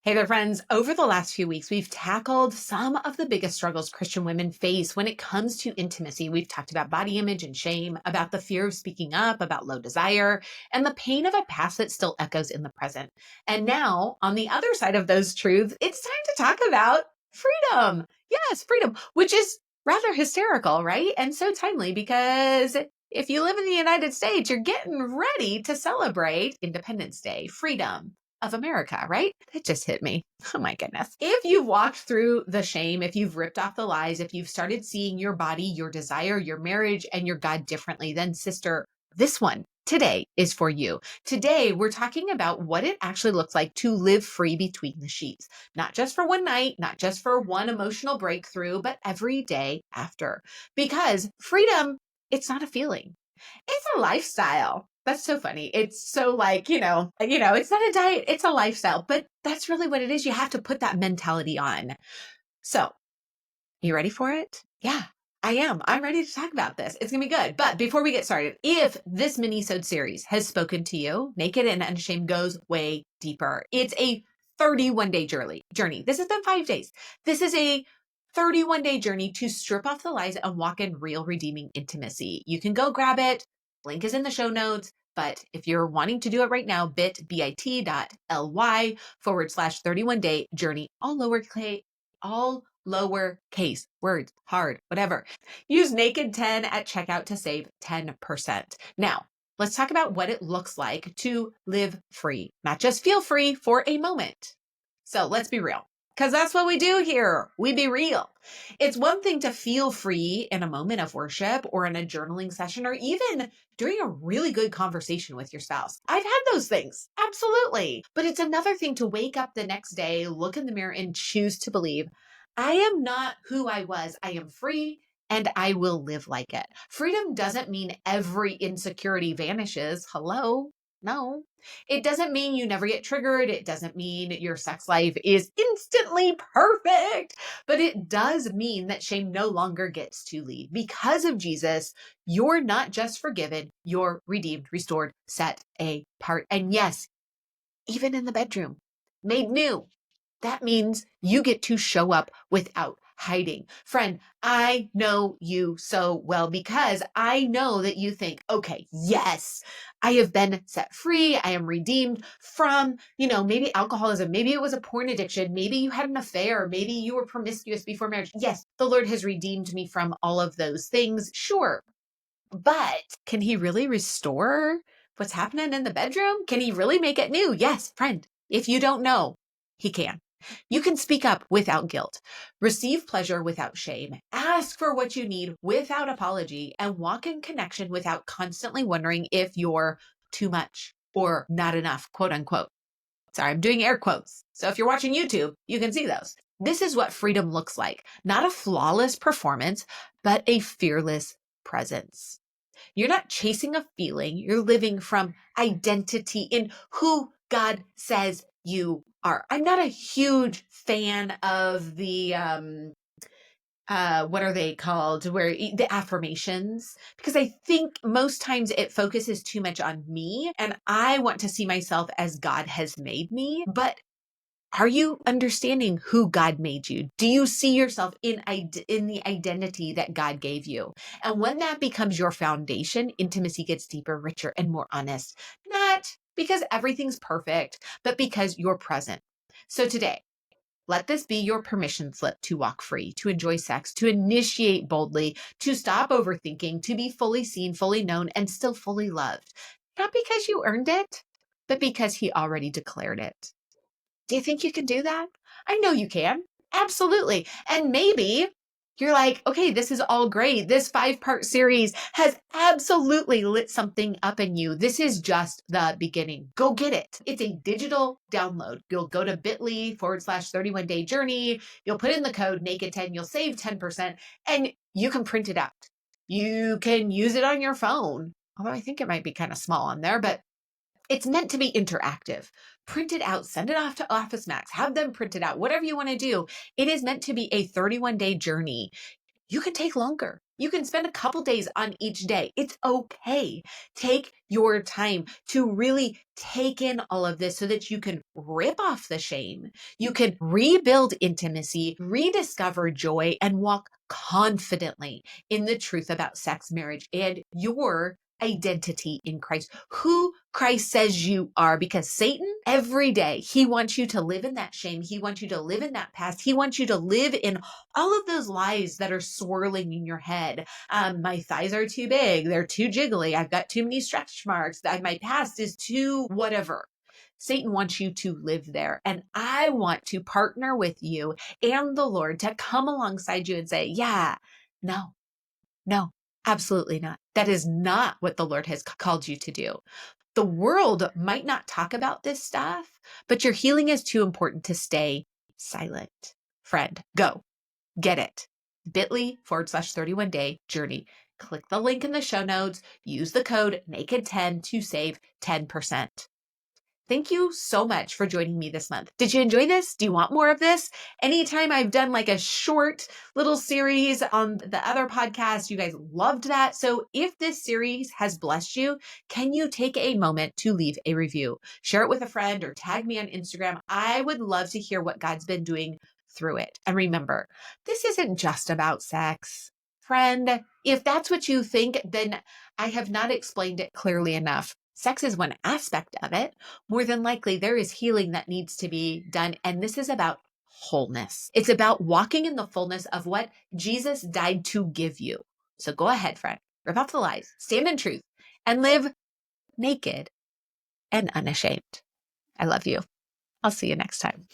Hey there, friends. Over the last few weeks, we've tackled some of the biggest struggles Christian women face when it comes to intimacy. We've talked about body image and shame, about the fear of speaking up, about low desire, and the pain of a past that still echoes in the present. And now, on the other side of those truths, it's time to talk about freedom. Yes, freedom, which is rather hysterical, right? And so timely because if you live in the United States, you're getting ready to celebrate Independence Day, freedom of America, right? That just hit me. Oh my goodness. If you've walked through the shame, if you've ripped off the lies, if you've started seeing your body, your desire, your marriage, and your God differently, then sister, this one today is for you. Today, we're talking about what it actually looks like to live free between the sheets, not just for one night, not just for one emotional breakthrough, but every day after. Because freedom, it's not a feeling. It's a lifestyle. That's so funny. It's so like, it's not a diet, it's a lifestyle, but that's really what it is. You have to put that mentality on. So, you ready for it? Yeah, I am. I'm ready to talk about this. It's going to be good. But before we get started, if this mini-sode series has spoken to you, Naked and Unashamed goes way deeper. It's a 31-day journey. This has been 5 days. This is a 31-day journey to strip off the lies and walk in real redeeming intimacy. You can go grab it. Link is in the show notes. But if you're wanting to do it right now, bit.ly/31-day journey, all lowercase words, hard, whatever. Use naked10 at checkout to save 10%. Now, let's talk about what it looks like to live free, not just feel free for a moment. So let's be real, because that's what we do here. We be real. It's one thing to feel free in a moment of worship or in a journaling session or even during a really good conversation with your spouse. I've had those things, absolutely. But it's another thing to wake up the next day, look in the mirror, and choose to believe, I am not who I was. I am free and I will live like it. Freedom doesn't mean every insecurity vanishes. Hello? No. It doesn't mean you never get triggered. It doesn't mean your sex life is instantly perfect, but it does mean that shame no longer gets to lead. Because of Jesus, you're not just forgiven, you're redeemed, restored, set apart. And yes, even in the bedroom, made new. That means you get to show up without hiding. Friend, I know you so well because I know that you think, okay, yes, I have been set free. I am redeemed from, maybe alcoholism. Maybe it was a porn addiction. Maybe you had an affair. Maybe you were promiscuous before marriage. Yes, the Lord has redeemed me from all of those things. Sure. But can he really restore what's happening in the bedroom? Can he really make it new? Yes, friend. If you don't know, he can. You can speak up without guilt, receive pleasure without shame, ask for what you need without apology, and walk in connection without constantly wondering if you're too much or not enough, quote unquote. Sorry, I'm doing air quotes. So if you're watching YouTube, you can see those. This is what freedom looks like. Not a flawless performance, but a fearless presence. You're not chasing a feeling. You're living from identity in who God says you are. I'm not a huge fan of the, what are they called? The affirmations, because I think most times it focuses too much on me and I want to see myself as God has made me. But are you understanding who God made you? Do you see yourself in the identity that God gave you? And when that becomes your foundation, intimacy gets deeper, richer, and more honest. Not because everything's perfect, but because you're present. So today, let this be your permission slip to walk free, to enjoy sex, to initiate boldly, to stop overthinking, to be fully seen, fully known, and still fully loved. Not because you earned it, but because He already declared it. Do you think you can do that? I know you can. Absolutely. And maybe you're like, okay, this is all great. This 5-part series has absolutely lit something up in you. This is just the beginning. Go get it. It's a digital download. You'll go to bit.ly/31-day journey. You'll put in the code naked10. You'll save 10% and you can print it out. You can use it on your phone. Although I think it might be kind of small on there, but it's meant to be interactive. Print it out, send it off to Office Max, have them print it out, whatever you want to do. It is meant to be a 31-day journey. You can take longer. You can spend a couple days on each day. It's okay. Take your time to really take in all of this so that you can rip off the shame. You can rebuild intimacy, rediscover joy, and walk confidently in the truth about sex, marriage, and your identity in Christ, who Christ says you are, because Satan, every day, he wants you to live in that shame. He wants you to live in that past. He wants you to live in all of those lies that are swirling in your head. My thighs are too big. They're too jiggly. I've got too many stretch marks. My past is too whatever. Satan wants you to live there. And I want to partner with you and the Lord to come alongside you and say, yeah, no, no, absolutely not. That is not what the Lord has called you to do. The world might not talk about this stuff, but your healing is too important to stay silent. Friend, go get it. bit.ly/31day journey. Click the link in the show notes. Use the code NAKED10 to save 10%. Thank you so much for joining me this month. Did you enjoy this? Do you want more of this? Anytime I've done like a short little series on the other podcast, you guys loved that. So if this series has blessed you, can you take a moment to leave a review? Share it with a friend or tag me on Instagram. I would love to hear what God's been doing through it. And remember, this isn't just about sex. Friend, if that's what you think, then I have not explained it clearly enough. Sex is one aspect of it. More than likely, there is healing that needs to be done. And this is about wholeness. It's about walking in the fullness of what Jesus died to give you. So go ahead, friend, rip off the lies, stand in truth, and live naked and unashamed. I love you. I'll see you next time.